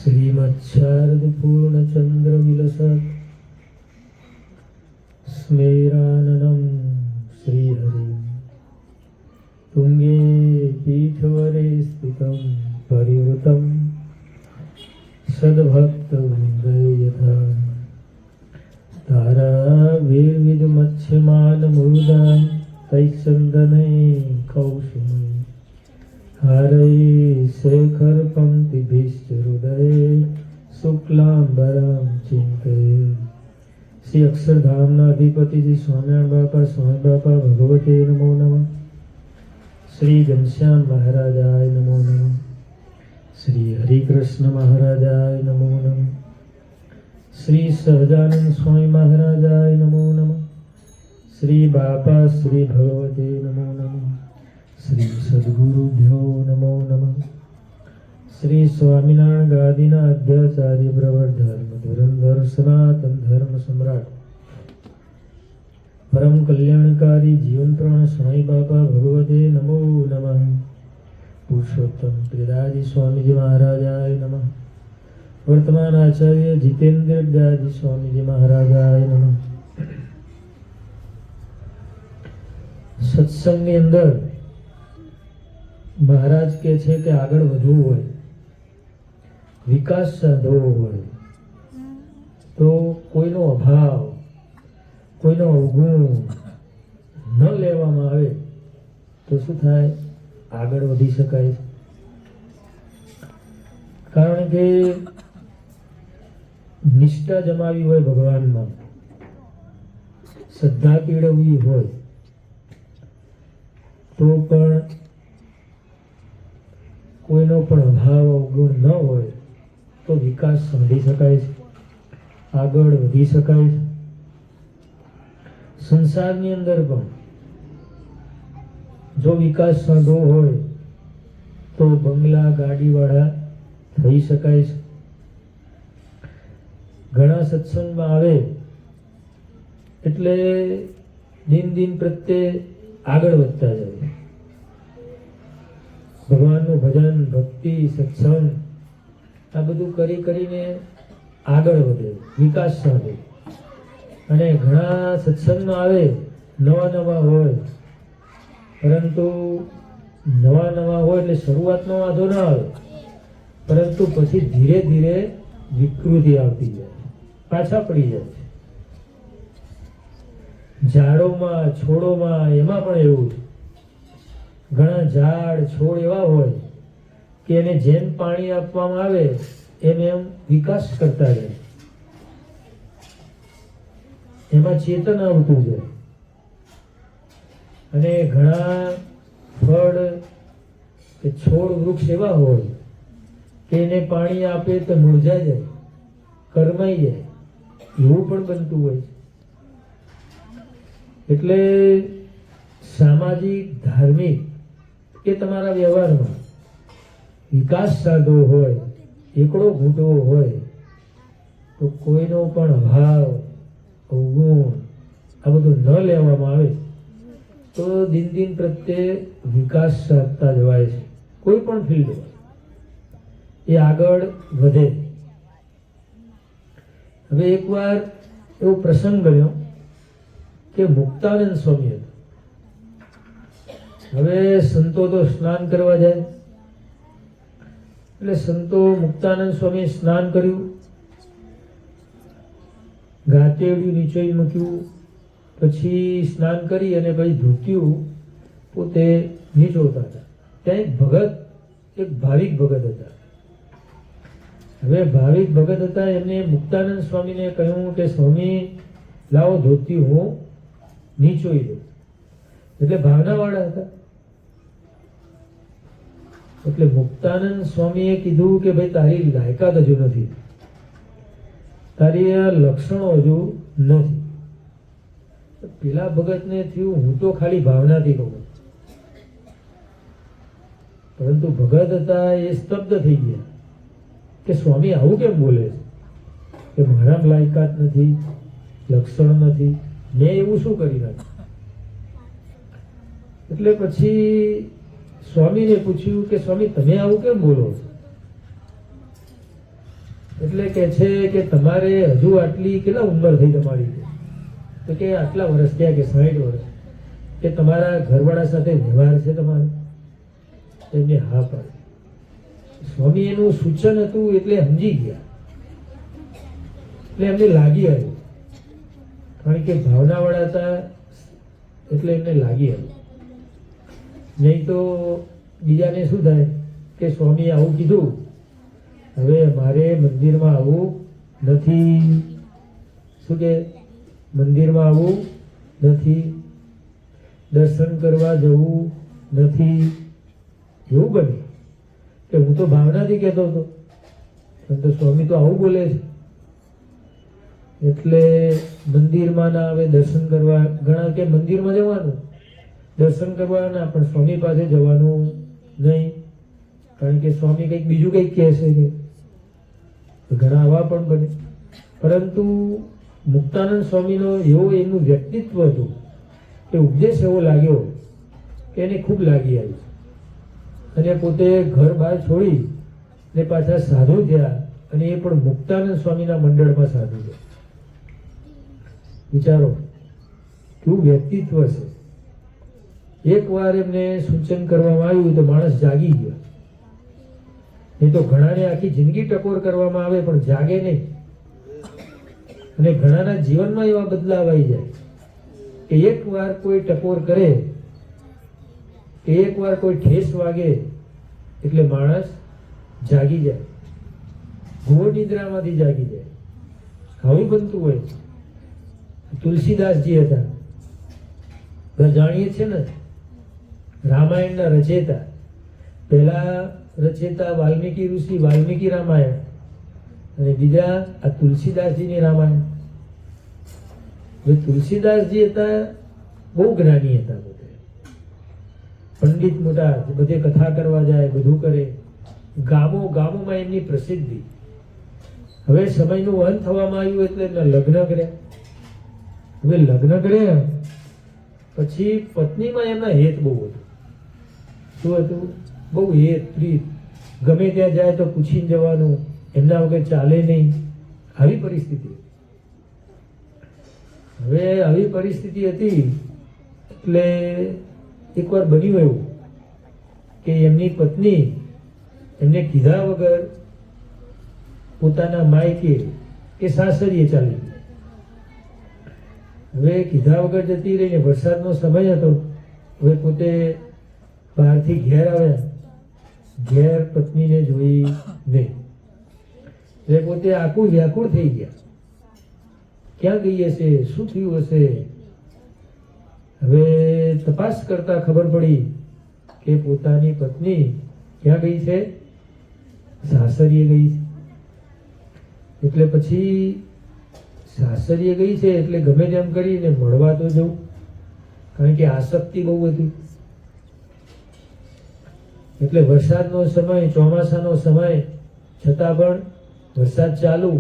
श्रीमच्छारदपूर्णचन्द्रविलसत् स्मेराननं श्रीहरिं तुङ्गे पीठवरे स्थितं परिवृतं सद्भक्तवृन्दे यथा ताराभिर्विदमत्स्यमानमुदां तैश्चन्दने कौसुमे हारै शेखरपङ्क्तिभिश्च हृदये शुक्लाम्बरं चिन्तये। श्री अक्षरधामना अधिपति जी स्वामिनारायण बापा स्वामी बापा भगवते नमो नमः। श्री घनश्याम महाराजाय नमो नमः। श्री हरिकृष्ण महाराजाय नमो नमः। श्री सहजानंद स्वामी महाराजाय नमो नमः। श्री बापा श्री भगवते नमो नमः। श्री सद्गुरुभ्यो नमो नमः। श्री स्वामिनारायण गादीना अध्याचार्य प्रवर धर्म धुरंधर सनातन धर्म सम्राट परम कल्याणकारी जीवन प्राण स्वामी बाबा भगवते नमो नमः। पुरुषोत्तम प्रियदाजी स्वामी जी महाराजाय नमः। वर्तमान आचार्य जितेंद्र दाजी स्वामी जी महाराजाय नमः। सत्संगની અંદર મહારાજ કહે છે કે આગળ વધવું હોય, વિકાસ સાધવો હોય તો કોઈનો અભાવ, કોઈનો અવગુણ ન લેવામાં આવે તો શું થાય? આગળ વધી શકાય. કારણ કે નિષ્ઠા જમાવી હોય ભગવાનમાં, શ્રદ્ધા કેળવવી હોય તો પણ કોઈનો પણ અભાવ અવગુણ ન હોય તો વિકાસ સાધી શકાય છે, આગળ વધી શકાય છે. સંસારની અંદર પણ જો વિકાસ સાધવો હોય તો બંગલા ગાડીવાળા થઈ શકાય છે. ઘણા સત્સંગમાં આવે એટલે દિન દિન પ્રત્યે આગળ વધતા જાય. ભગવાનનું ભજન, ભક્તિ, સત્સંગ આ બધું કરી કરીને આગળ વધે, વિકાસ સાધે. અને ઘણા સત્સંગમાં આવે, નવા નવા હોય, પરંતુ નવા નવા હોય એટલે શરૂઆતનો વાંધો ના આવે, પરંતુ પછી ધીરે ધીરે વિકૃતિ આવતી જાય, પાછા પડી જાય. ઝાડોમાં, છોડોમાં એમાં પણ એવું છે. ઘણા ઝાડ છોડ એવા હોય કે એને જેમ પાણી આપવામાં આવે એમ એમ વિકાસ કરતા જાય, એમાં ચેતન આવતું જાય. અને ઘણા ફળ કે છોડ વૃક્ષ એવા હોય કે એને પાણી આપે તો મુરઝાઈ જાય, કરમાઈ જાય, એવું પણ બનતું હોય. એટલે સામાજિક, ધાર્મિક કે તમારા વ્યવહારમાં વિકાસ સાધવો હોય, એકડો ઘૂંટવો હોય તો કોઈનો પણ અભાવ અવગુણ આ બધું ન લેવામાં આવે તો દિન દિન પ્રત્યે વિકાસ સાધતા જવાય છે. કોઈ પણ ફિલ્ડ એ આગળ વધે. હવે એકવાર એવો પ્રસંગ બન્યો કે મુક્તાનંદ સ્વામી હતા. હવે સંતો તો સ્નાન કરવા જાય એટલે સંતો મુક્તાનંદ સ્વામી સ્નાન કર્યું, ગાતેડિયું નીચે મૂક્યું, પછી સ્નાન કરી અને પછી ધોતિયું પોતે નીચોતા હતા. ત્યાં એક ભગત, એક ભાવિક ભગત હતા. હવે ભાવિક ભગત હતા, એમને મુક્તાનંદ સ્વામીને કહ્યું કે સ્વામી લાવો ધોતી હું નીચોઈ દઉં. એટલે ભાવનાવાળા હતા. એટલે મુક્તાનંદ સ્વામીએ કીધું કે ભાઈ તારી લાયકાત હજુ નથી, તારી આ લક્ષણો હજુ નથી. પેલા ભગતને થયું હું તો ખાલી ભાવનાથી કહું, પરંતુ ભગત હતા એ સ્તબ્ધ થઈ ગયા કે સ્વામી આવું કેમ બોલે છે કે મારા લાયકાત નથી, લક્ષણ નથી, મેં એવું શું કરી નાખ્યું. એટલે પછી સ્વામીને પૂછ્યું કે સ્વામી તમે આવું કેમ બોલો છો? એટલે કે છે કે તમારે હજુ આટલી કેટલા ઉંમર થઈ તમારી? તો કે આટલા વર્ષ થયા, કે 60 વર્ષ. કે તમારા ઘરવાળા સાથે વ્યવહાર છે તમારે? એમને હા પાડી. સ્વામી એનું સૂચન હતું એટલે સમજી ગયા, એટલે એમને લાગી આવ્યું, કારણ કે ભાવનાવાળા હતા એટલે એમને લાગી આવ્યું. નહીં તો બીજાને શું થાય કે સ્વામીએ આવું કીધું, હવે મારે મંદિરમાં આવવું નથી. શું કે મંદિરમાં આવવું નથી, દર્શન કરવા જવું નથી, એવું બને કે હું તો ભાવનાથી કહેતો હતો, પણ તો સ્વામી તો આવું બોલે છે. એટલે મંદિરમાં ના આવે, દર્શન કરવા. ઘણા કે મંદિરમાં જવાનું, દર્શન કરવાના, પણ સ્વામી પાસે જવાનું નહીં, કારણ કે સ્વામી કંઈક બીજું કંઈક કહે છે. કે ઘણા આવા પણ બને. પરંતુ મુક્તાનંદ સ્વામીનો એવો એમનું વ્યક્તિત્વ હતું કે ઉપદેશ એવો લાગ્યો કે એને ખૂબ લાગી આવી, અને પોતે ઘર બહાર છોડી ને પાછા સાધુ થયા, અને એ પણ મુક્તાનંદ સ્વામીના મંડળમાં સાધુ થયા. વિચારો કેવું વ્યક્તિત્વ છે. એકવાર એમને સૂચન કરવામાં આવ્યું તો માણસ જાગી ગયો. નહીં તો ઘણાને આખી જિંદગી ટકોર કરવામાં આવે પણ જાગે નહીં. અને ઘણાના જીવનમાં એવા બદલાવ આવી જાય કે એકવાર કોઈ ટકોર કરે, કે એકવાર કોઈ ઠેસ વાગે એટલે માણસ જાગી જાય, ઘોર નિદ્રામાંથી જાગી જાય. આવું બનતું હોય. તુલસીદાસજી હતા, બધા જાણીએ છીએ ને, રામાયણના રચેતા. પહેલા રચેતા વાલ્મીકી ઋષિ, વાલ્મીકી રામાયણ, અને બીજા આ તુલસીદાસજીની રામાયણ. હવે તુલસીદાસજી હતા બહુ જ્ઞાની હતા, પોતે પંડિત મોટા, બધે કથા કરવા જાય, બધું કરે. ગામોમાં એમની પ્રસિદ્ધિ. હવે સમયનું અંત થવામાં આવ્યું એટલે એમના લગ્ન કર્યા. હવે લગ્ન કર્યા પછી પત્નીમાં એમના હેત બહુ હતું. શું હતું? બહુ હેત, પ્રીત. ગમે ત્યાં જાય તો પૂછીને જવાનું, એમના વગર ચાલે નહીં. આવી પરિસ્થિતિ. હવે આવી પરિસ્થિતિ હતી એટલે એકવાર બન્યું એવું કે એમની પત્ની એમને કીધા વગર પોતાના માયકે કે સાસરીએ ચાલી ગઈ. હવે કીધા વગર જતી રહીને વરસાદનો સમય હતો. હવે પોતે બહારથી ઘેર આવ્યા, ઘેર પત્નીને જોઈ નહીં. એટલે પોતે આખું વ્યાકુળ થઈ ગયા. ક્યાં ગઈ હશે, શું થયું હશે? હવે તપાસ કરતા ખબર પડી કે પોતાની પત્ની ક્યાં ગઈ છે? સાસરીએ ગઈ છે. એટલે પછી સાસરીએ ગઈ છે એટલે ગમે તેમ કરીને મળવા તો જવું, કારણ કે આસક્તિ બહુ હતી. એટલે વરસાદનો સમય, ચોમાસાનો સમય, છતાં પણ વરસાદ ચાલુ.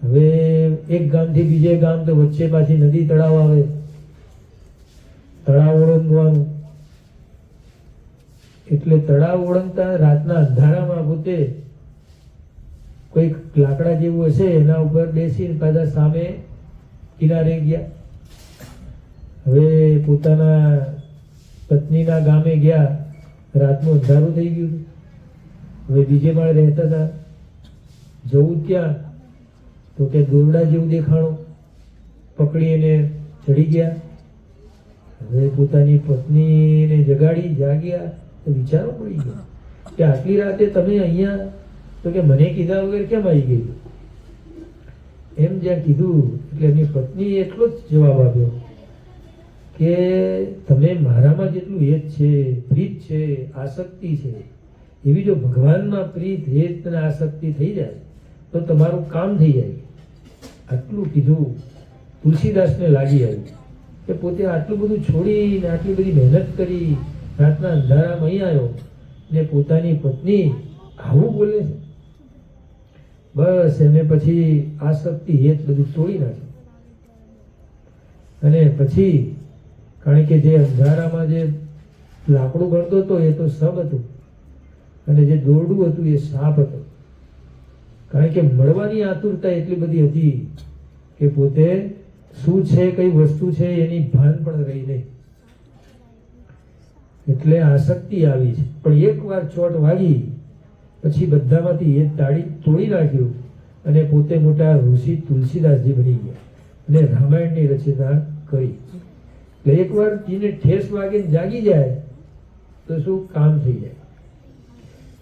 હવે એક ગામથી બીજે ગામ, તો વચ્ચે પાછી નદી તળાવ આવે, તળાવ ઓળંગવાનું. એટલે તળાવ ઓળંગતા રાતના અંધારામાં પોતે કોઈક લાકડા જેવું હશે એના ઉપર બેસીને પાછા સામે કિનારે ગયા. હવે પોતાના પત્નીના ગામે ગયા, રાતનું અંધારું થઈ ગયું. હવે બીજે માળે રહેતા હતા. જવું ક્યાં? તો કે દોરડા જેવું દેખાણું, પકડી એને ચડી ગયા. હવે પોતાની પત્નીને જગાડી, જાગ્યા તો વિચારો પડી ગયા કે આટલી રાતે તમે અહીંયા? તો કે મને કીધા વગર કેમ આવી ગઈ? એમ જ્યાં કીધું એટલે એમની પત્નીએ એટલો જ જવાબ આપ્યો કે તમે મારામાં જેટલું હેત છે, પ્રીત છે, આસક્તિ છે, એવી જો ભગવાનમાં પ્રીત, હેત અને આસક્તિ થઈ જાય તો તમારું કામ થઈ જાય. આટલું કીધું. તુલસીદાસને લાગી આવી કે પોતે આટલું બધું છોડીને આટલી બધી મહેનત કરી, રાતના અંધારામાં અહીં આવ્યો ને પોતાની પત્ની આવું બોલે છે. બસ એને પછી આસક્તિ, હેત બધું તોડી નાખ્યું. અને પછી કારણ કે જે અંધારામાં જે લાકડું ગણતો હતો એ તો સબ હતું, અને જે દોરડું હતું એ સાપ હતો. કારણ કે મળવાની આતુરતા એટલી બધી હતી કે પોતે શું છે, કઈ વસ્તુ છે એની ભાન પણ રહી નહીં. એટલે આસક્તિ આવી છે. પણ એકવાર ચોટ વાગી પછી બધામાંથી એ તાળી તોડી નાખ્યું અને પોતે મોટા ઋષિ તુલસીદાસજી બની ગયા અને રામાયણની રચના કરી. એટલે એકવાર જેને ઠેસ વાગે જાગી જાય તો શું કામ થઈ જાય.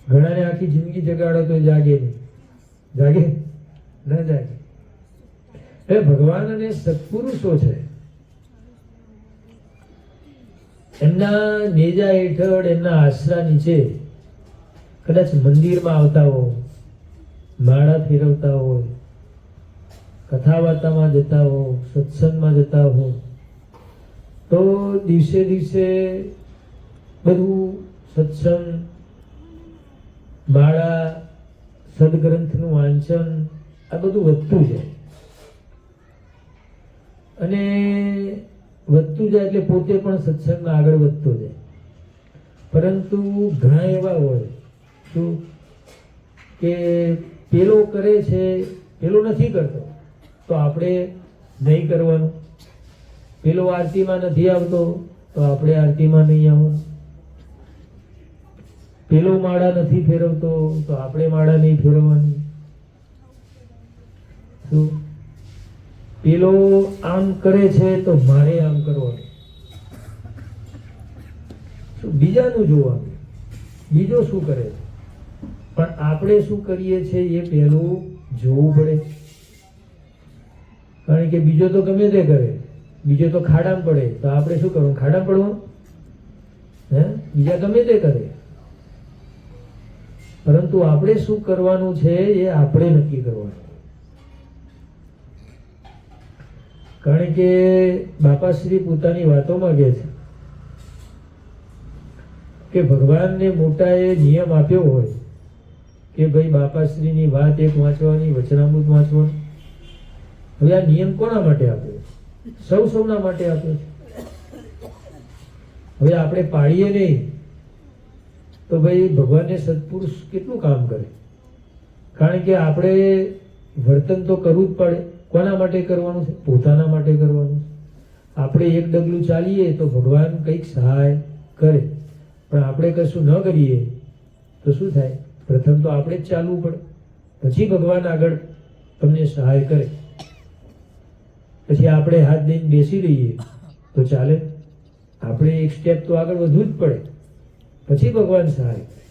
ઘણાને આખી જિંદગી જગાડો તો જાગે નહીં. જાગે ના જાગે. એ ભગવાન અને સત્પુરુષો છે, એમના નેજા હેઠળ, એમના આશરા નીચે કદાચ મંદિરમાં આવતા હો, માળા ફેરવતા હોય, કથા વાર્તામાં જતા હો, સત્સંગમાં જતા હો, તો દિવસે દિવસે બધું સત્સંગ, માળા, સદગ્રંથનું વાંચન આ બધું વધતું જાય. અને વધતું જાય એટલે પોતે પણ સત્સંગમાં આગળ વધતો જાય. પરંતુ ઘણા એવા હોય શું કે પેલો કરે છે, પેલો નથી કરતો તો આપણે નહીં કરવાનું. પેલો આરતીમાં નથી આવતો તો આપણે આરતીમાં નહીં આવવાનું. પેલો માળા નથી ફેરવતો તો આપણે માળા નહીં ફેરવવાની. શું પેલો આમ કરે છે તો મારે આમ કરવાનું. બીજાનું જોવાનું, બીજો શું કરે છે, પણ આપણે શું કરીએ છીએ એ પહેલું જોવું પડે. કારણ કે બીજો તો ગમે તે કરે, બીજો તો ખાડામાં પડે તો આપણે શું કરવું? ખાડામાં પડવાનું. બીજા ગમે તે કરે, પરંતુ આપણે શું કરવાનું છે એ આપણે નક્કી કરવાનું. કારણ કે બાપાશ્રી પોતાની વાતોમાં કહે છે કે ભગવાનને મોટાએ નિયમ આપ્યો હોય કે ભાઈ બાપાશ્રીની વાત એક વાંચવાની, વચનામૃત વાંચવાનું. હવે આ નિયમ કોના માટે આપ્યો? સૌના માટે આપ્યો છે. હવે આપણે પાડીએ નહીં તો ભાઈ ભગવાનને સત્પુરુષ કેટલું કામ કરે? કારણ કે આપણે વર્તન તો કરવું જ પડે. કોના માટે કરવાનું છે? પોતાના માટે કરવાનું. આપણે એક ડગલું ચાલીએ તો ભગવાન કંઈક સહાય કરે, પણ આપણે કશું ન કરીએ તો શું થાય? પ્રથમ તો આપણે જ ચાલવું પડે, પછી ભગવાન આગળ તમને સહાય કરે. પછી આપણે હાથ દઈને બેસી રહીએ તો ચાલે? આપણે એક સ્ટેપ તો આગળ વધવું જ પડે, પછી ભગવાન સહાય કરે.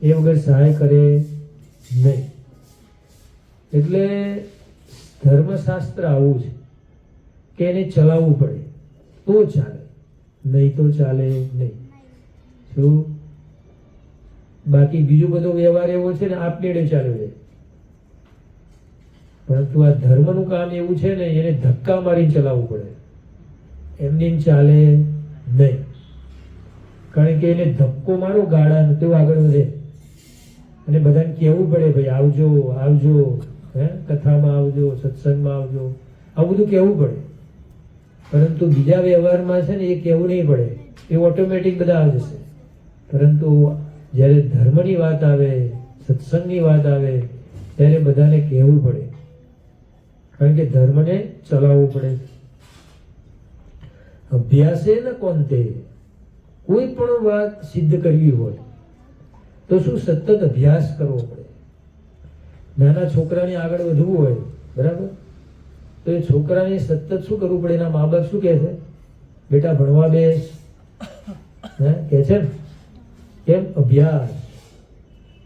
એ વગર સહાય કરે નહીં. એટલે ધર્મશાસ્ત્ર આવું છે કે એને ચલાવવું પડે તો ચાલે, નહીં તો ચાલે નહીં. શું? બાકી બીજો બધો વ્યવહાર એવો છે ને આપમેળે ચાલે છે. પરંતુ આ ધર્મનું કામ એવું છે ને એને ધક્કા મારીને ચલાવવું પડે, એમને એમ ચાલે નહીં. કારણ કે એને ધક્કો મારો ગાળાનો તો આગળ વધે. અને બધાને કહેવું પડે ભાઈ આવજો આવજો, કથામાં આવજો, સત્સંગમાં આવજો, આવું બધું કહેવું પડે. પરંતુ બીજા વ્યવહારમાં છે ને એ કહેવું નહીં પડે, એ ઓટોમેટિક બધા આવી જશે. પરંતુ જ્યારે ધર્મની વાત આવે, સત્સંગની વાત આવે ત્યારે બધાને કહેવું પડે. કારણ કે ધર્મને ચલાવવું પડે. અભ્યાસે ન કોંતે, કોઈ પણ વાત સિદ્ધ કરવી હોય તો શું સતત અભ્યાસ કરવો પડે. નાના છોકરાને આગળ વધવું હોય, બરાબર, તો એ છોકરાને સતત શું કરવું પડે? એના મા બાપ શું કહે છે? બેટા ભણવા બેસ, કહે છે ને? કેમ? અભ્યાસ.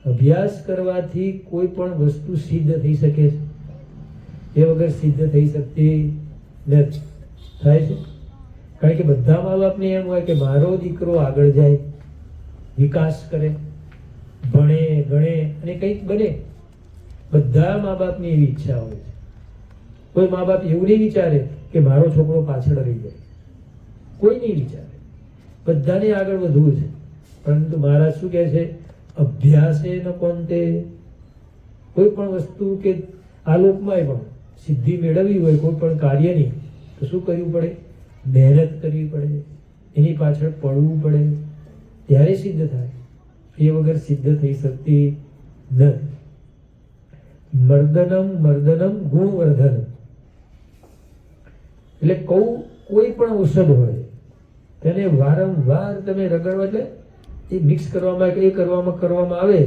અભ્યાસ કરવાથી કોઈ પણ વસ્તુ સિદ્ધ થઈ શકે છે, એ વગર સિદ્ધ થઈ શકતી નથી. થાય છે? કારણ કે બધા મા બાપને એમ હોય કે મારો દીકરો આગળ જાય, વિકાસ કરે, ભણે ગણે અને કંઈક બને. બધા મા બાપની એવી ઈચ્છા હોય છે. કોઈ મા બાપ એવું નહીં વિચારે કે મારો છોકરો પાછળ રહી જાય. કોઈ નહીં વિચારે. બધાને આગળ વધવું છે. પરંતુ મહારાજ શું કહે છે? અભ્યાસે ન કોંતે. કોઈ પણ વસ્તુ કે આલોકમાંય પણ સિદ્ધિ મેળવવી હોય કોઈ પણ કાર્યની તો શું કરવું પડે? મહેનત કરવી પડે, એની પાછળ પડવું પડે, ત્યારે સિદ્ધ થાય. એ વગર સિદ્ધ થઈ શકતી નથી. મર્દનમ મર્દનમ ગુણવર્ધનમ. એટલે કોઈ પણ ઔષધ હોય તેને વારંવાર તમે રગડવા, એટલે એ મિક્સ કરવામાં આવે,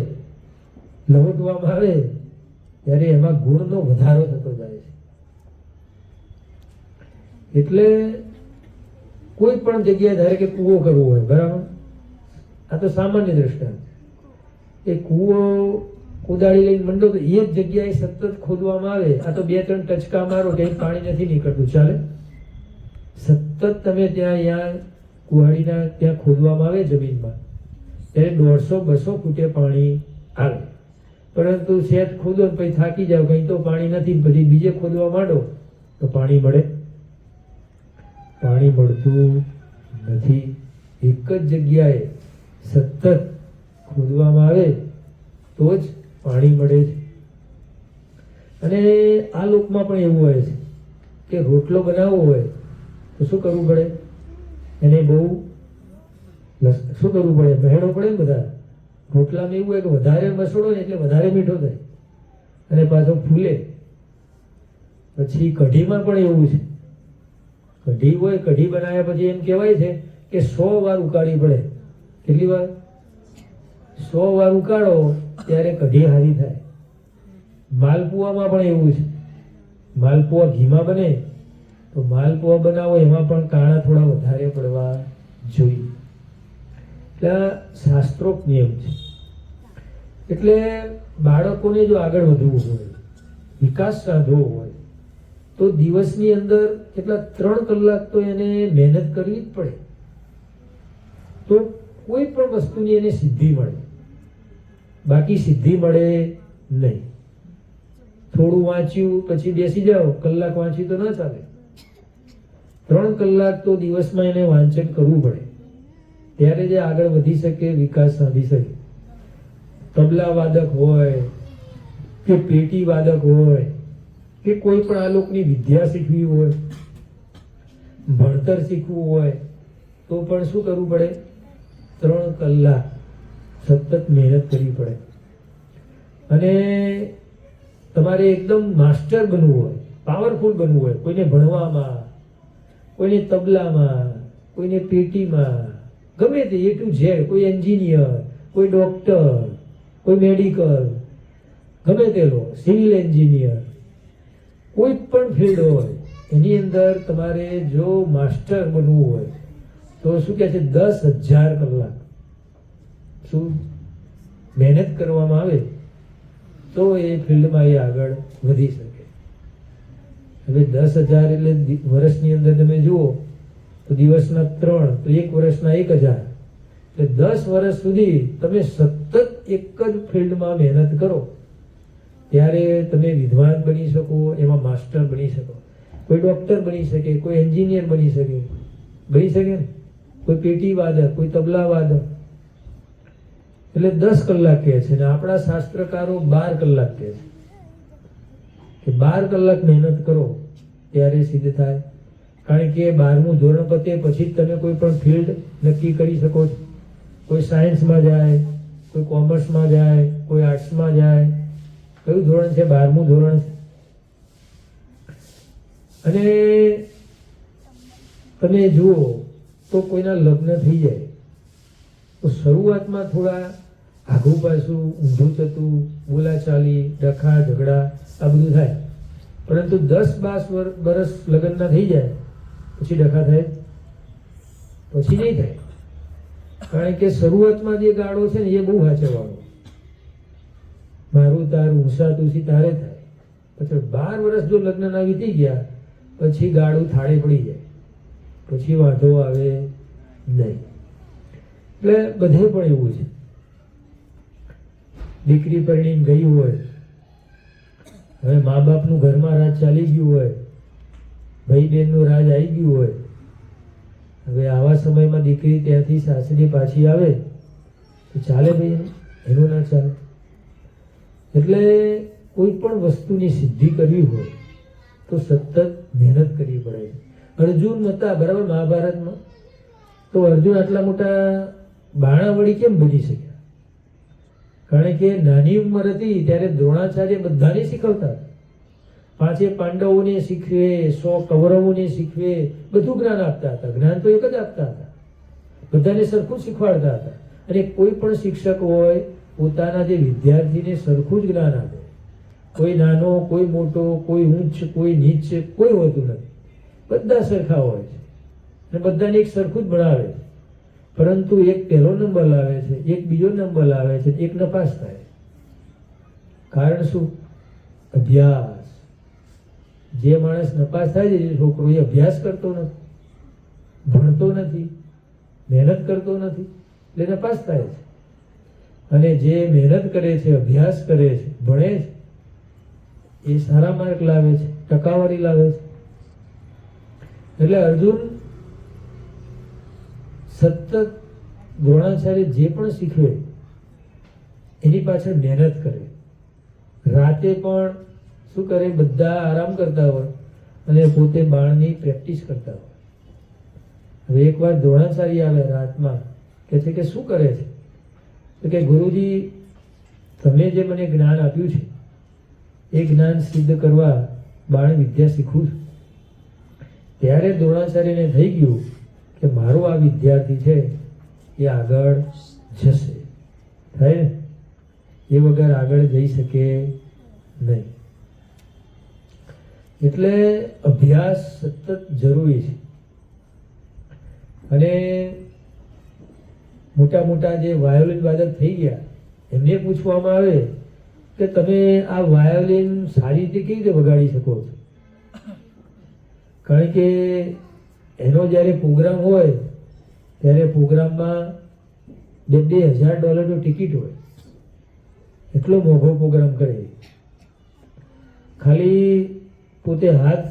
લવટવામાં આવે, ત્યારે એમાં ગુણનો વધારો થતો જાય છે. એટલે કોઈ પણ જગ્યાએ ધારે કે કૂવો કરવો હોય, બરાબર, આ તો સામાન્ય દ્રષ્ટાંત. એ કૂવો કોદાળી લઈને મંડો તો એ જ જગ્યાએ સતત ખોદવામાં આવે. આ તો 2-3 ટચકા મારો કે પાણી નથી નીકળતું, ચાલે. સતત તમે ત્યાં કુહાડીના ત્યાં ખોદવામાં આવે જમીનમાં, ત્યારે 150-200 ફૂટે પાણી આવે. પરંતુ સેજ ખોદો ને પછી થાકી જાવ, કંઈ તો પાણી નથી, પછી બીજે ખોદવા માંડો તો પાણી મળે? પાણી મળતું નથી. એક જ જગ્યાએ સતત ખોદવામાં આવે તો જ પાણી મળે છે. અને આ લોકમાં પણ એવું હોય છે કે રોટલો બનાવવો હોય તો શું કરવું પડે? એને બહુ શું કરવું પડે? ભેણો પડે ને બધા. રોટલામાં એવું હોય કે વધારે મસળો ને એટલે વધારે મીઠો થાય અને પાછો ફૂલે. પછી કઢીમાં પણ એવું છે. કઢી હોય, કઢી બનાવ્યા પછી એમ કહેવાય છે કે 100 વાર ઉકાળવી પડે. કેટલી વાર? 100 વાર ઉકાળો ત્યારે કઢી હારી થાય. માલપુઆમાં પણ એવું છે. માલપુઆ ઘીમાં બને તો માલપુઆ બનાવો એમાં પણ કાણા થોડા વધારે પડવા જોઈએ. એટલે શાસ્ત્રોક્ત નિયમ છે. એટલે બાળકોને જો આગળ વધવું હોય, વિકાસ સાધવો હોય, તો દિવસની અંદર કેટલા 3 કલાક તો એને મહેનત કરવી જ પડે. તો કોઈ પણ વસ્તુની એને સિદ્ધિ મળે, બાકી સિદ્ધિ મળે નહીં. થોડું વાંચ્યું પછી બેસી જાઓ, કલાક વાંચ્યું તો ના ચાલે. 3 કલાક તો દિવસમાં એને વાંચન કરવું પડે, ત્યારે જે આગળ વધી શકે, વિકાસ સાધી શકે. તબલા વાદક હોય કે પેટી વાદક હોય કે કોઈ પણ આ લોકની વિદ્યા શીખવી હોય, ભણતર શીખવું હોય, તો પણ શું કરવું પડે? 3 કલાક સતત મહેનત કરવી પડે. અને તમારે એકદમ માસ્ટર બનવું હોય, પાવરફુલ બનવું હોય, કોઈને ભણવામાં, કોઈને તબલામાં, કોઈને પેટીમાં, ગમે તે A to Z, કોઈ એન્જિનિયર, કોઈ ડોક્ટર, કોઈ મેડિકલ, ગમે તે લો, સિવિલ એન્જિનિયર, કોઈ પણ ફિલ્ડ હોય એની અંદર તમારે જો માસ્ટર બનવું હોય તો શું કહે છે? 10,000 કલાક શું મહેનત કરવામાં આવે તો એ ફિલ્ડમાં એ આગળ વધી શકે. હવે 10,000 એટલે વર્ષની અંદર તમે જુઓ તો દિવસના 3, તો 1 વર્ષના 1,000, એટલે 10 વર્ષ સુધી તમે સતત એક જ ફિલ્ડમાં મહેનત કરો ત્યારે તમે વિદ્વાન બની શકો, એમાં માસ્ટર બની શકો. કોઈ ડોક્ટર બની શકે, કોઈ એન્જિનિયર બની શકે ને, કોઈ પેટી વાદક, કોઈ તબલા વાદક. એટલે 10 કલાક કહે છે ને આપણા શાસ્ત્રકારો 12 કલાક કહે છે કે 12 કલાક મહેનત કરો ત્યારે સિદ્ધ થાય. કારણ કે 12મું ધોરણ પતે પછી જ તમે કોઈ પણ ફિલ્ડ નક્કી કરી શકો છો. કોઈ સાયન્સમાં જાય, કોઈ કોમર્સમાં જાય, કોઈ આર્ટ્સમાં જાય. કયું ધોરણ છે? 12મું ધોરણ છે. અને તમે જુઓ તો કોઈના લગ્ન થઈ જાય તો શરૂઆતમાં થોડા આઘું પાછું, ઊંધું થતું, બોલાચાલી, ડખા ઝઘડા આ બધું થાય. પરંતુ 10-12 વર્ષ લગ્નના થઈ જાય પછી ડખા થાય? પછી નહીં થાય. કારણ કે શરૂઆતમાં જે ગાળો છે ને એ બહુ હાચવવાનો. મારું તારું ઊંસા તુસી તારે થાય. પછી 12 વર્ષ જો લગ્નના વીતી ગયા પછી ગાળું થાળે પડી જાય, પછી વાંધો આવે નહીં. એટલે બધે પણ એવું છે. દીકરી પરણીને ગઈ હોય, હવે મા બાપનું ઘરમાં રાજ ચાલી ગયું હોય, ભાઈ બહેનનું રાજ આવી ગયું હોય, હવે આવા સમયમાં દીકરી ત્યાંથી સાસરી પાછી આવે તો ચાલે ભાઈ? એનું ના ચાલે. એટલે કોઈ પણ વસ્તુની સિદ્ધિ કરવી હોય તો સતત મહેનત કરવી પડે. અર્જુન હતા બરાબર મહાભારતમાં, તો અર્જુન આટલા મોટા બાણાવળી કેમ બની શક્યા? કારણ કે નાની ઉંમર હતી ત્યારે દ્રોણાચાર્ય બધાને શીખવતા હતા. 5 પાંડવોને શીખવે, 100 કૌરવોને શીખવે, બધું જ્ઞાન આપતા હતા. જ્ઞાન તો એક જ આપતા હતા, બધાને સરખું શીખવાડતા હતા. અને કોઈ પણ શિક્ષક હોય પોતાના જે વિદ્યાર્થીને સરખું જ જ્ઞાન આપે. કોઈ નાનો, કોઈ મોટો, કોઈ ઊંચ, કોઈ નીચ, કોઈ હોતું નથી. બધા સરખા હોય છે અને બધાને એક સરખું જ ભણાવે છે. પરંતુ એક પહેલો નંબર લાવે છે, એક બીજો નંબર લાવે છે, એક નપાસ થાય. કારણ શું? અભ્યાસ. જે માણસ નપાસ થાય છે, જે છોકરો, એ અભ્યાસ કરતો નથી, ભણતો નથી, મહેનત કરતો નથી, એટલે નપાસ થાય છે. અને જે મહેનત કરે છે, અભ્યાસ કરે છે, ભણે છે, એ સારા માર્ક લાવે છે, ટકાવારી લાવે છે. એટલે અર્જુન સતત દ્રોણાચાર્ય જે પણ શીખવે એની પાછળ મહેનત કરે. રાતે પણ શું કરે? બધા આરામ કરતા હોય અને પોતે બાણની પ્રેક્ટિસ કરતા હોય. હવે એકવાર દ્રોણાચાર્ય આવે રાતમાં, કહે છે કે શું કરે છે? તો કે ગુરુજી, તમે જે મને જ્ઞાન આપ્યું છે એ જ્ઞાન સિદ્ધ કરવા બાણ વિદ્યા શીખું છું. ત્યારે દ્રોણાચાર્યને થઈ ગયું કે મારો આ વિદ્યાર્થી છે એ આગળ જશે. થાય ને? એ વગર આગળ જઈ શકે નહીં. એટલે અભ્યાસ સતત જરૂરી છે. અને મોટા મોટા જે વાયોલિન વાદક થઈ ગયા એમને પૂછવામાં આવે કે તમે આ વાયોલિન સારી રીતે કેવી રીતે વગાડી શકો છો? કારણ કે એનો જ્યારે પ્રોગ્રામ હોય ત્યારે પ્રોગ્રામમાં $2,000 ટિકિટ હોય. એટલો મોંઘો પ્રોગ્રામ કરે. ખાલી પોતે હાથ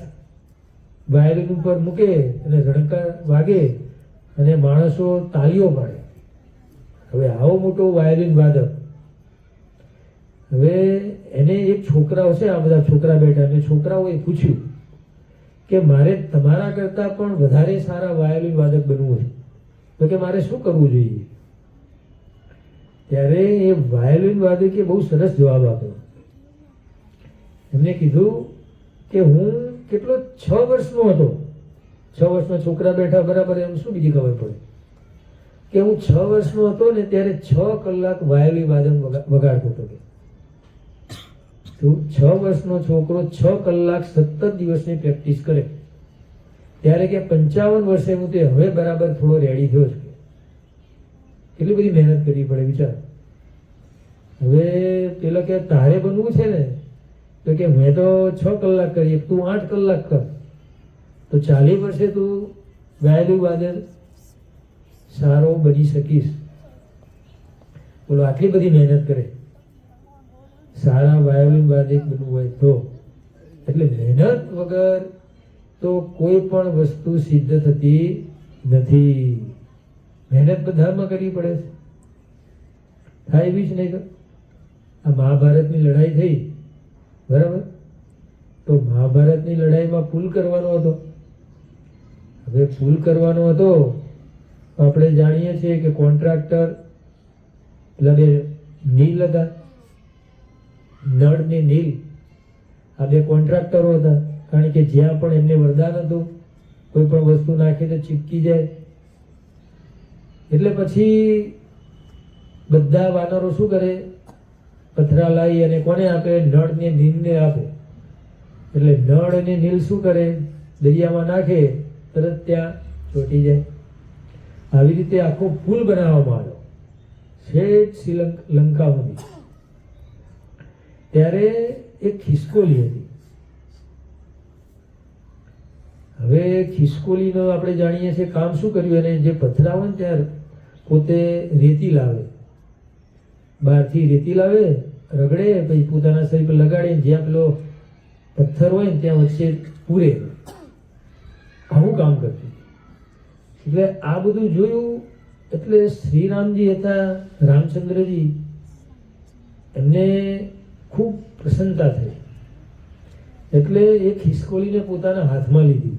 વાયોલિન ઉપર મૂકે અને રણકા વાગે અને માણસો તાળીઓ પાડે. હવે આવો મોટો વાયોલિન વાદક, હવે એને એક છોકરાઓ છે, આ બધા છોકરા બેઠા, અને છોકરાઓએ પૂછ્યું કે મારે તમારા કરતાં પણ વધારે સારા વાયોલિન વાદક બનવું છે, તો કે મારે શું કરવું જોઈએ? ત્યારે એ વાયોલિન વાદકે બહુ સરસ જવાબ આપ્યો. એમને કીધું કે હું કેટલો 6 વર્ષનો હતો, 6 વર્ષના છોકરા બેઠા બરાબર, એમ શું બીજી ખબર પડે? કે હું 6 વર્ષનો હતો ને ત્યારે 6 કલાક વાયોલિન વાદન વગાડતો હતો. તો 6 વર્ષનો છોકરો 6 કલાક સતત દિવસની પ્રેક્ટિસ કરે, ત્યારે કે 55 વર્ષે હું તે હવે બરાબર થોડો રેડી થયો છું. કેટલી બધી મહેનત કરવી પડે વિચાર. હવે પેલા કે તારે બનવું છે ને, તો કે મેં તો 6 કલાક કરી, તું 8 કલાક કર, તો 40 વર્ષે તું વાયોલિન વાદન સારો બની શકીશ. બોલો, આટલી બધી મહેનત કરે સારા વાયોલિન વાદક બનવું હોય તો. એટલે મહેનત વગર તો કોઈ પણ વસ્તુ સિદ્ધ થતી નથી. મહેનત બધામાં કરવી પડે છે. થાય એવી જ નહીં. તો આ મહાભારતની લડાઈ થઈ, બરાબર? તો મહાભારતની લડાઈમાં પુલ કરવાનો હતો. હવે પુલ કરવાનો હતો, આપણે જાણીએ છીએ કે કોન્ટ્રાક્ટર એટલે બે નીલ હતા, નળ ને નીલ, આ બે કોન્ટ્રાક્ટરો હતા. કારણ કે જ્યાં પણ એમને વરદાન હતું, કોઈ પણ વસ્તુ નાખી તો ચીપકી જાય. એટલે પછી બધા વાનરો શું કરે? પથરા લાવી અને કોને આપે? નળ ને નીલને આપે. એટલે નળ અને નીલ શું કરે? દરિયામાં નાખે, તરત ત્યાં ચોંટી જાય. આવી રીતે આખો પુલ બનાવવામાં આવ્યો શેઠ શ્રીલંકા સુધી. ત્યારે એક ખિસકોલી હતી. હવે ખિસકોલીનો આપણે જાણીએ છીએ કામ શું કર્યું, એને જે પથરા હોય ને ત્યારે પોતે રેતી લાવે, બહારથી રેતી લાવે, રગડે, પછી પોતાના શરીર પર લગાડે, જ્યાં પેલો પથ્થર હોય ને ત્યાં વચ્ચે પૂરે. આવું કામ કરતું. એટલે આ બધું જોયું એટલે શ્રીરામજી હતા, રામચંદ્રજી, એમને ખૂબ પ્રસન્નતા થઈ. એટલે એ ખિસકોલીને પોતાના હાથમાં લીધી,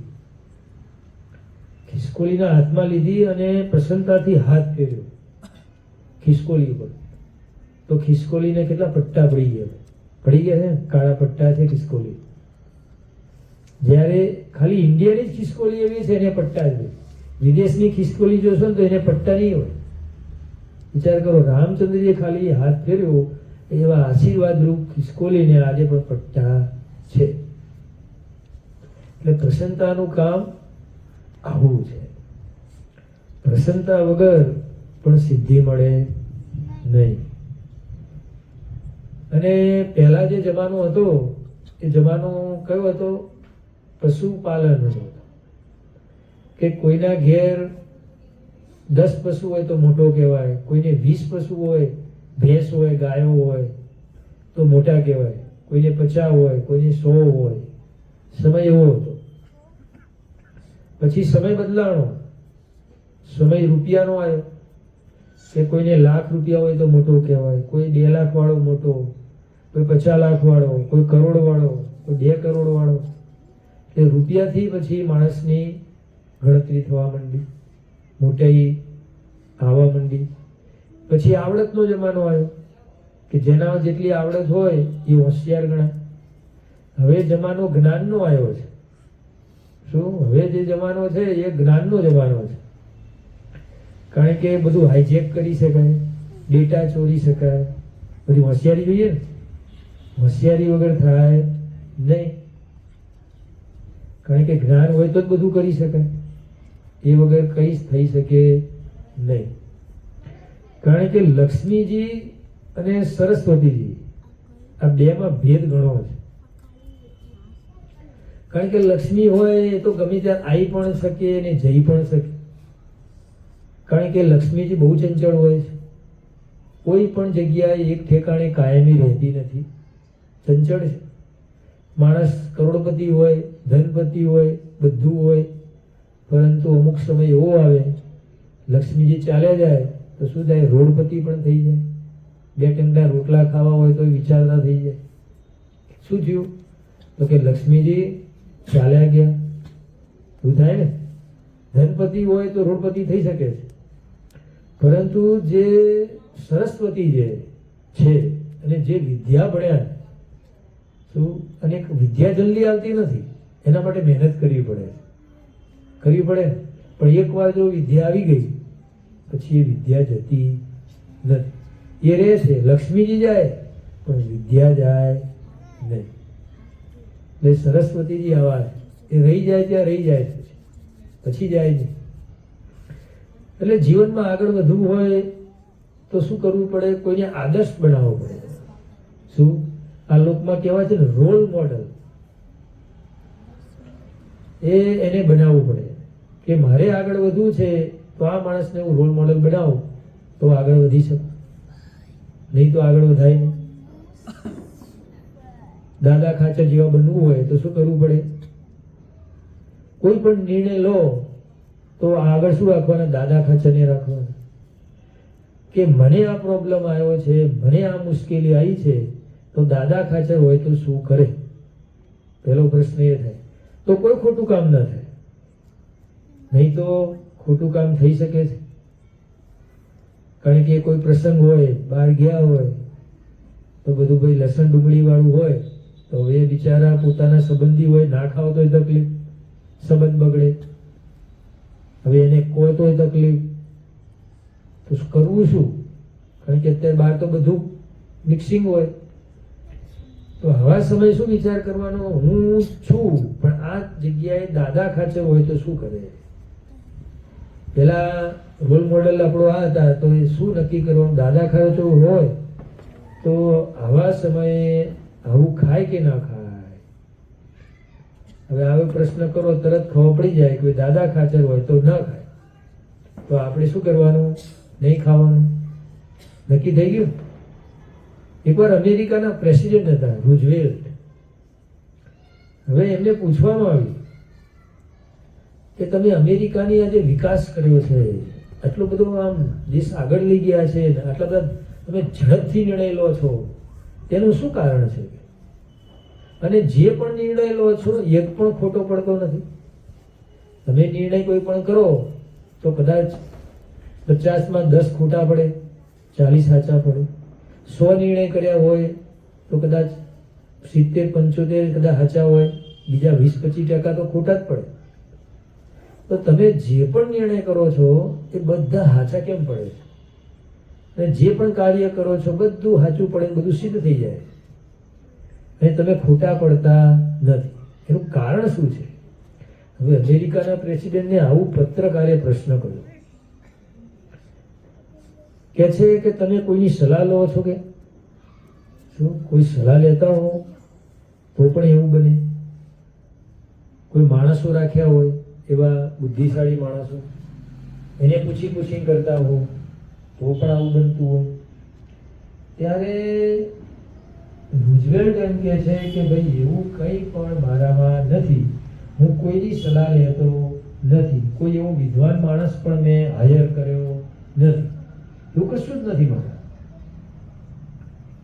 ખિસકોલીના હાથમાં લીધી અને પ્રસન્નતાથી હાથ ફેર્યો ખિસકોલી ઉપર. તો ખિસકોલીને કેટલા પટ્ટા પડી ગયા છે, કાળા પટ્ટા છે ખિસકોલી. જ્યારે ખાલી ઇન્ડિયાની જ ખિસકોલી એવી છે એને પટ્ટા છે. વિદેશની ખિસકોલી જોશો ને તો એને પટ્ટા નહીં હોય. વિચાર કરો, રામચંદ્રજીએ ખાલી હાથ ફેર્યો એવા આશીર્વાદ રૂપ ખિસકોલીને આજે પણ પટ્ટા છે. એટલે પ્રસન્નતાનું કામ આવું છે. પ્રસન્નતા વગર પણ સિદ્ધિ મળે નહીં. અને પહેલા જે જમાનો હતો એ જમાનો કયો હતો? પશુપાલન હતો. કે કોઈના ઘેર 10 પશુ હોય તો મોટો કહેવાય, કોઈને 20 પશુ હોય, ભેંસ હોય, ગાયો હોય તો મોટા કહેવાય, કોઈને 50 હોય, કોઈને 100 હોય. સમય એવો હતો. પછી સમય બદલાણો, સમય રૂપિયાનો આવ્યો કે કોઈને લાખ રૂપિયા હોય તો મોટો કહેવાય, કોઈ 2 લાખ વાળો મોટો, કોઈ 50 લાખ વાળો, કોઈ કરોડ વાળો, કોઈ 2 કરોડ વાળો. એટલે રૂપિયાથી પછી માણસની ગણતરી થવા માંડી, મોટાઈ આવવા માંડી. પછી આવડતનો જમાનો આવ્યો કે જેના જેટલી આવડત હોય એ હોશિયાર ગણાય. હવે જમાનો જ્ઞાનનો આવ્યો છે. શું? હવે જે જમાનો છે એ જ્ઞાનનો જમાનો છે. કારણ કે બધું હાઈજેક કરી શકાય, ડેટા ચોરી શકાય, બધી હોશિયારી જોઈએ ને. હોશિયારી વગર થાય નહીં. કારણ કે જ્ઞાન હોય તો જ બધું કરી શકાય, એ વગર કંઈ જ થઈ શકે નહીં. કારણ કે લક્ષ્મીજી અને સરસ્વતીજી આ બેમાં ભેદ ઘણો છે. કારણ કે લક્ષ્મી હોય એ તો ગમે ત્યારે આવી પણ શકે અને જઈ પણ શકે. કારણ કે લક્ષ્મીજી બહુ ચંચળ હોય છે. કોઈ પણ જગ્યાએ એક ઠેકાણે કાયમી રહેતી નથી, ચંચળ છે. માણસ કરોડપતિ હોય, ધનપતિ હોય, બધું હોય, પરંતુ અમુક સમય એવો આવે લક્ષ્મીજી ચાલ્યા જાય તો શું થાય? રોડપતિ પણ થઈ જાય. 2 ટંકના રોટલા ખાવા હોય તો વિચારતા થઈ જાય. શું થયું? તો કે લક્ષ્મીજી ચાલ્યા ગયા. શું થાય ને? ધનપતિ હોય તો રોડપતિ થઈ શકે છે, પરંતુ જે સરસ્વતી જે છે અને જે વિદ્યા ભણ્યા, શું, અને વિદ્યા જલ્દી આવતી નથી, એના માટે મહેનત કરવી પડે. પણ એકવાર જો વિદ્યા આવી ગઈ પછી એ વિદ્યા જતી નથી. એ રહે છે. લક્ષ્મીજી જાય પણ વિદ્યા જાય નહીં. એટલે સરસ્વતીજી આવા એ રહી જાય ત્યાં રહી જાય છે, પછી જાય નહીં. એટલે જીવનમાં આગળ વધવું હોય તો શું કરવું પડે? કોઈને આદર્શ બનાવવો પડે. શું? આ લોકમાં કહેવાય છે ને રોલ મોડલ. એને બનાવવું પડે કે મારે આગળ વધવું છે તો આ માણસને હું રોલ મોડલ બનાવું તો આગળ વધી શકું, નહીં તો આગળ વધાય નહીં. દાદા ખાચર જેવા બનવું હોય તો શું કરવું પડે? કોઈ પણ નિર્ણય લો તો આગળ શું રાખવાના? દાદા ખાચરને રાખવાના. કે મને આ પ્રોબ્લેમ આવ્યો છે, મને આ મુશ્કેલી આવી છે, તો દાદા ખાચર હોય તો શું કરે? પહેલો પ્રશ્ન એ થાય. તો કોઈ ખોટું કામ ના થાય. નહીં તો ખોટું કામ થઈ શકે છે. કારણ કે કોઈ પ્રસંગ હોય, બહાર ગયા હોય તો બધું ભાઈ લસણ ડુંગળી વાળું હોય તો એ બિચારા પોતાના સંબંધી હોય, ના ખાવ તોય તકલીફ, સંબંધ બગડે. હવે એને કહો તોય તકલીફ, તો કરવું શું? કારણ કે અત્યારે બહાર તો બધું મિક્સિંગ હોય. તો આવા સમય શું વિચાર કરવાનો? હું છું પણ આ જગ્યાએ દાદા ખાચર હોય તો શું કરે? પેલા રોલ મોડલ આપણો આ હતા તો એ શું નક્કી કરવાનું? દાદા ખાચર હોય તો આવા સમયે આવું ખાય કે ના ખાય? હવે આવો પ્રશ્ન કરો તરત ખબર પડી જાય કે દાદા ખાચર હોય તો ન ખાય. તો આપણે શું કરવાનું? નહીં ખાવાનું. નક્કી થઈ ગયું. એકવાર અમેરિકાના પ્રેસિડેન્ટ હતા રૂઝવેલ્ટ. હવે એમને પૂછવામાં આવ્યું કે તમે અમેરિકાની આજે વિકાસ કર્યો છે, આટલો બધો આમ દેશ આગળ લઈ ગયા છે, આટલા બધા તમે ઝડપથી નિર્ણય લો છો, તેનું શું કારણ છે? અને જે પણ નિર્ણય લો છો એક પણ ખોટો પડતો નથી. તમે નિર્ણય કોઈ પણ કરો તો કદાચ 50માં 10 ખોટા પડે, 40 સાચા પડે, 100 નિર્ણય કર્યા હોય તો કદાચ 70-75 કદાચ સાચા હોય, બીજા 20-25% તો ખોટા જ પડે. તો તમે જે પણ નિર્ણય કરો છો એ બધા સાચા કેમ પડે છે? અને જે પણ કાર્ય કરો છો બધું સાચું પડે, બધું સિદ્ધ થઈ જાય અને તમે ખોટા પડતા નથી. એનું કારણ શું છે? હવે અમેરિકાના પ્રેસિડેન્ટને આવું પત્રકારે પ્રશ્ન કર્યો કે છે કે તમે કોઈની સલાહ લો છો કે શું? કોઈ સલાહ લેતા હો તો પણ એવું બને? કોઈ માણસો રાખ્યા હોય એવા બુદ્ધિશાળી માણસો, એને પૂછીને કરતા હો તો પણ આવું બનતું હોય. ત્યારે રૂઝવેલ્ટ એમ કહે છે કે ભાઈ એવું કંઈ પણ મારામાં નથી, હું કોઈની સલાહ લેતો નથી, કોઈ એવો વિદ્વાન માણસ પણ મેં હાયર કર્યો નથી, એવું કશું જ નથી મારા.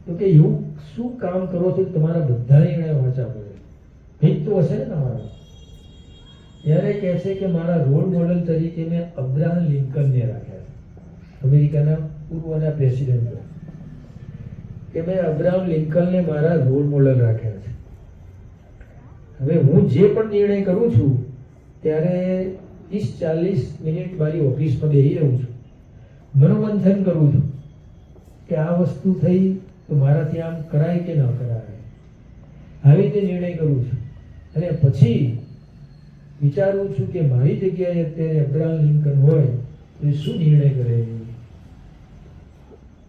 તો કે એવું શું કામ કરો છો તમારા બધા નિર્ણયો સાચા પડે? કંઈક તો હશે ને તમારા. ત્યારે કહે છે કે મારા રોલ મોડેલ તરીકે મેં અબ્રાહમ લિંકનને રાખ્યા છે, અમેરિકાના પૂર્વના પ્રેસિડેન્ટ, કે મેં અબ્રાહમ લિંકનને મારા રોલ મોડેલ રાખ્યા છે. હવે હું જે પણ નિર્ણય કરું છું ત્યારે 30-40 મિનિટ મારી ઓફિસમાં બેસી રહું છું, મનોમંથન કરું છું કે આ વસ્તુ થઈ તો મારાથી આમ કરાય કે ન કરાય, આવી રીતે નિર્ણય કરું છું. અને પછી વિચારું છું કે મારી જગ્યાએ અત્યારે અબ્રાહમ લિંકન હોય તો એ શું નિર્ણય કરે,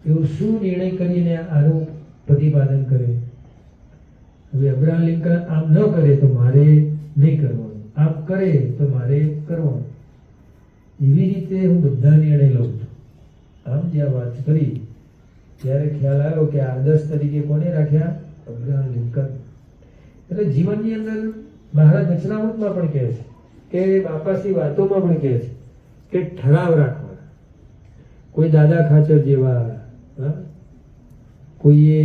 એવું શું નિર્ણય કરીને આનું પ્રતિપાદન કરે. હવે અબ્રાહમ લિંકન આમ ન કરે તો મારે નહીં કરવાનું, આમ કરે તો મારે કરવાનું. એવી રીતે હું બધા નિર્ણય લઉં છું. આમ જ્યાં વાત કરી ત્યારે ખ્યાલ આવ્યો કે આદર્શ તરીકે કોને રાખ્યા? Abraham Lincoln. એટલે જીવનની અંદર મહારાજ વચનામૃતમાં પણ કહે છે કે બાપાશ્રી વાતોમાં પણ કહે છે કે ઠરાવ રાખવાના. કોઈ દાદા ખાચર જેવા, કોઈએ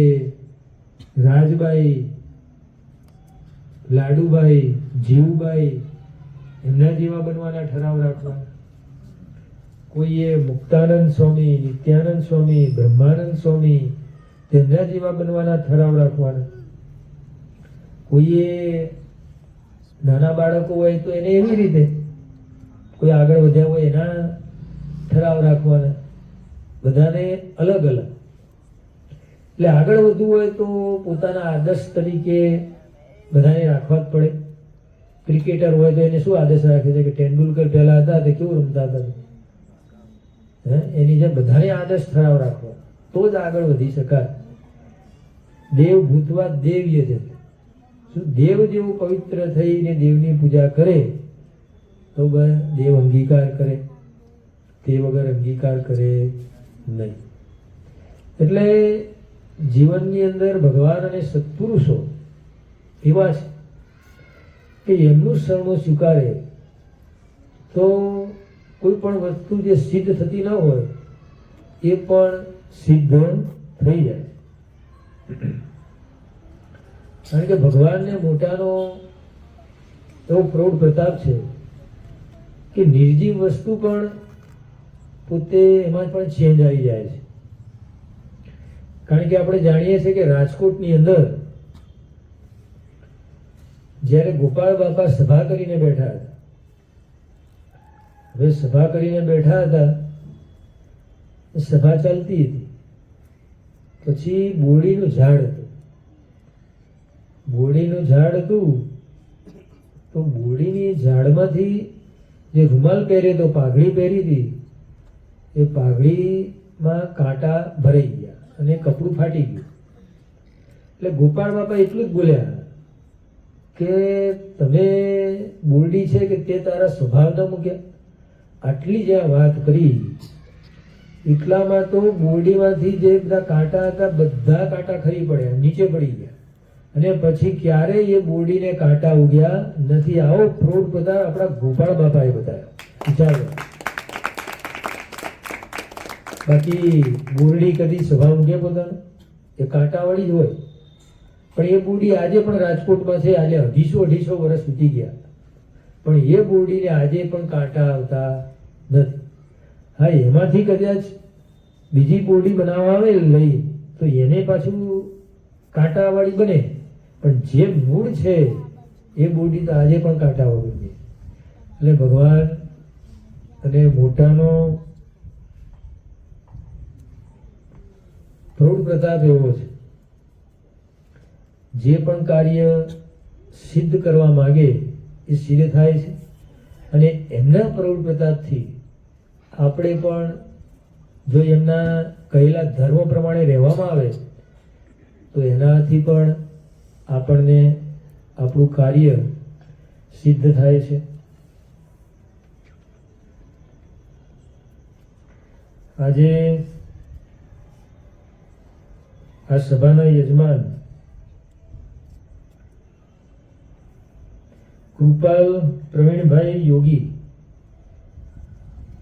રાજબાઈ, લાડુભાઈ, જીવુબાઈ એમના જેવા બનવાના ઠરાવ રાખવાના. કોઈએ મુક્તાનંદ સ્વામી, નિત્યાનંદ સ્વામી, બ્રહ્માનંદ સ્વામી તેમના જેવા બનવાના ઠરાવ રાખવાના. કોઈએ નાના બાળકો હોય તો એને એવી રીતે, કોઈ આગળ વધ્યા હોય એના ઠરાવ રાખવાના. બધાને અલગ અલગ. એટલે આગળ વધવું હોય તો પોતાના આદર્શ તરીકે બધાને રાખવા જ પડે. ક્રિકેટર હોય તો એને શું આદર્શ રાખે છે કે તેંડુલકર પહેલા હતા તે કેવું રમતા હતા, એની જેમ બધાને આદર્શ ઠરાવ રાખવા તો જ આગળ વધી શકાય. દેવ ભૂતવા દેવ્ય છે. શું દેવ જેવું પવિત્ર થઈને દેવની પૂજા કરે તો દેવ અંગીકાર કરે, તે વગર અંગીકાર કરે નહીં. એટલે જીવનની અંદર ભગવાન અને સત્પુરુષો એવા છે કે એમનું શરણું સ્વીકારે તો કોઈ પણ વસ્તુ જે સિદ્ધ થતી ન હોય એ પણ સિદ્ધ થઈ જાય. કારણ કે ભગવાનને મોટાનો એવો પ્રૌઢ પ્રતાપ છે કે નિર્જીવ વસ્તુ પણ પોતે એમાં પણ ચેન્જ આવી જાય છે. કારણ કે આપણે જાણીએ છીએ કે રાજકોટની અંદર જ્યારે ગોપાળ બાપા સભા કરીને બેઠા હતા, હવે સભા કરીને બેઠા હતા, સભા ચાલતી હતી, પછી બોરડીનું ઝાડ હતું. બોરડીનું ઝાડ હતું તો બોરડીની ઝાડમાંથી જે રૂમાલ પહેર્યો તો પાઘડી પહેરી હતી, એ પાઘડીમાં કાંટા ભરાઈ ગયા અને કપડું ફાટી ગયું. એટલે ગોપાળ બાપા એટલું જ બોલ્યા કે તમે બોરડી છે કે તે તારા સ્વભાવ ન મૂક્યા. આટલી જ્યાં વાત કરી એટલામાં તો બોરડીમાંથી જે બધા કાંટા હતા બધા કાંટા ખરી પડ્યા, નીચે પડી ગયા અને પછી ક્યારેય એ બોરડીને કાંટા ઉગ્યા નથી. આવો પ્રૌઢ પ્રતાપ આપણા ગોપાળ બાપાએ બતાવ્યો. વિચારો. બાકી બોરડી કદી સ્વભાવ ઊંઘે પોતાનો, એ કાંટાવાળી જ હોય. પણ એ બોરડી આજે પણ રાજકોટમાં છે. આજે 250 વર્ષ વીતી ગયા પણ એ બોરડીને આજે પણ કાંટા આવતા નથી. હા, એમાંથી કદાચ બીજી બોરડી બનાવવા આવે લઈ તો એને પાછું કાંટાવાળી બને, પણ જે મૂળ છે એ બોડી તો આજે પણ કાંટા વગરની. એટલે ભગવાન અને મોટાનો પ્રૌઢ પ્રતાપ એવો છે, જે પણ કાર્ય સિદ્ધ કરવા માગે એ સિદ્ધ થાય છે. અને એમના પ્રૌઢ પ્રતાપથી આપણે પણ જો એમના કહેલા ધર્મ પ્રમાણે રહેવામાં આવે તો એનાથી પણ આપણને આપણું કાર્ય સિદ્ધ થાય છે. આજે આ સભાના યજમાન કૃપાલ પ્રવીણભાઈ યોગી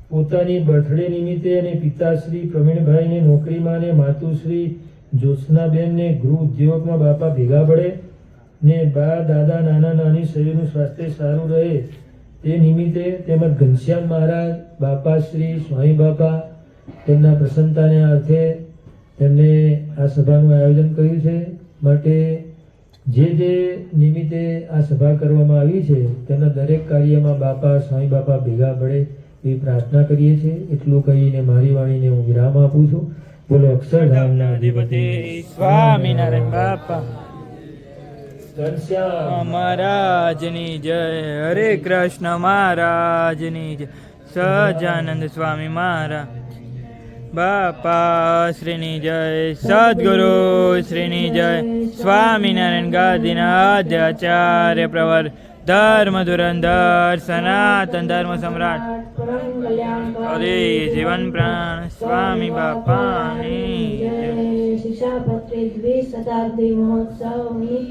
પોતાની બર્થડે નિમિત્તે અને પિતાશ્રી પ્રવીણભાઈને નોકરીમાં અને માતુશ્રી જ્યોત્સનાબેનને ગૃહ ઉદ્યોગમાં બાપા ભેગા પડે ને બા દાદા નાના નાની શરીરનું સ્વાસ્થ્ય સારું રહે તે નિમિત્તે તેમજ ઘનશ્યામ મહારાજ બાપાશ્રી સ્વામી બાપા તેમના પ્રસન્નતાને અર્થે તેમને આ સભાનું આયોજન કર્યું છે. માટે જે નિમિત્તે આ સભા કરવામાં આવી છે તેના દરેક કાર્યમાં બાપા સ્વામી બાપા ભેગા પડે એવી પ્રાર્થના કરીએ છીએ. એટલું કહીને મારી વાણીને હું વિરામ આપું છું. બોલો અક્ષરધામના અધિપતિ સ્વામિનારાયણ બાપા ઘનશ્યામ મહારાજની જય. હરે કૃષ્ણ મહારાજની જય. સહજાનંદ સ્વામી મહારાજ બાપા શ્રીની જય. સદગુરુ શ્રીની જય. સ્વામિનારાયણ ગાદીના આદ્યાચાર્ય પ્રવર ધર્મ ધુરંધર સનાતન ધર્મ સમ્રાટ હરે જીવન પ્રાણ સ્વામી બાપાની જય. શિક્ષાપત્રી દ્વિશતાબ્દી મહોત્સવની